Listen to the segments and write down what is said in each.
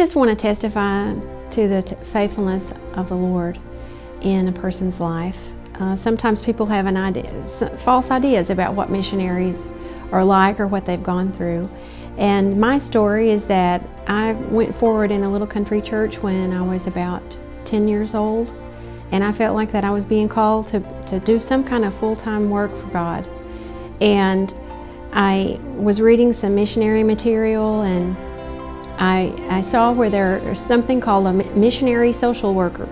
just want to testify to the faithfulness of the Lord in a person's life. Sometimes people have false ideas about what missionaries are like or what they've gone through. And my story is that I went forward in a little country church when I was about 10 years old, and I felt like that I was being called to do some kind of full-time work for God. And I was reading some missionary material, and I saw where there's something called a missionary social worker.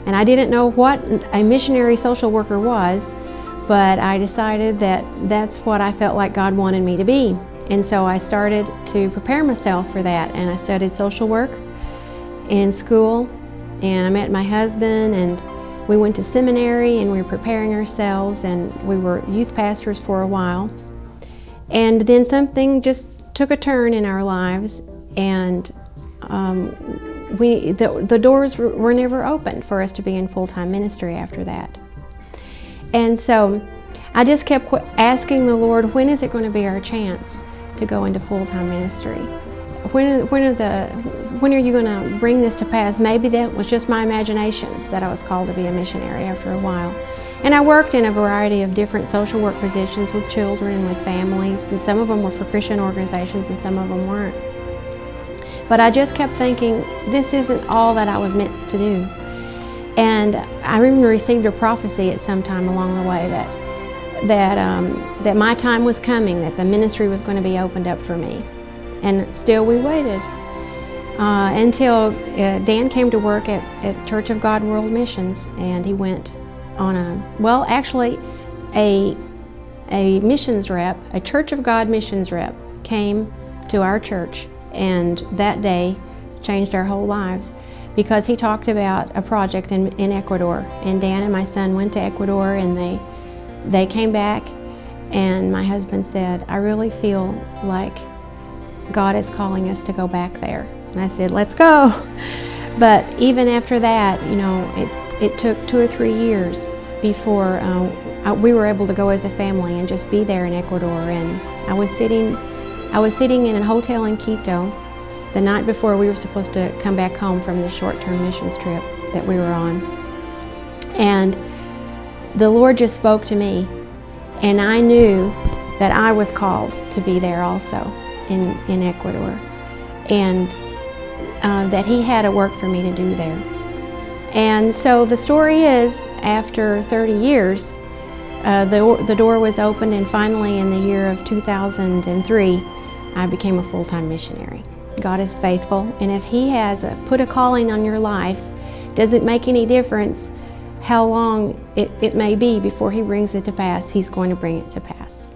And I didn't know what a missionary social worker was, but I decided that that's what I felt like God wanted me to be. And so I started to prepare myself for that, and I studied social work in school, and I met my husband, and we went to seminary, and we were preparing ourselves, and we were youth pastors for a while. And then something just took a turn in our lives, and the doors were never opened for us to be in full-time ministry after that. And so I just kept asking the Lord, when is it going to be our chance to go into full-time ministry? When are you going to bring this to pass? Maybe that was just my imagination, that I was called to be a missionary after a while. And I worked in a variety of different social work positions with children, with families, and some of them were for Christian organizations and some of them weren't. But I just kept thinking, this isn't all that I was meant to do. And I even received a prophecy at some time along the way that my time was coming, that the ministry was going to be opened up for me. And still we waited until Dan came to work at Church of God World Missions, and he went on a missions rep, a Church of God missions rep came to our church, and that day changed our whole lives, because he talked about a project in Ecuador. And Dan and my son went to Ecuador, and they came back, and my husband said, I really feel like God is calling us to go back there. And I said, let's go. But even after that, it took 2 or 3 years before we were able to go as a family and just be there in Ecuador. And I was sitting in a hotel in Quito the night before we were supposed to come back home from the short-term missions trip that we were on. And the Lord just spoke to me, and I knew that I was called to be there also in Ecuador, and that He had a work for me to do there. And so the story is, after 30 years, the door was opened, and finally in the year of 2003, I became a full-time missionary. God is faithful, and if He has put a calling on your life, does it make any difference how long it may be before He brings it to pass? He's going to bring it to pass.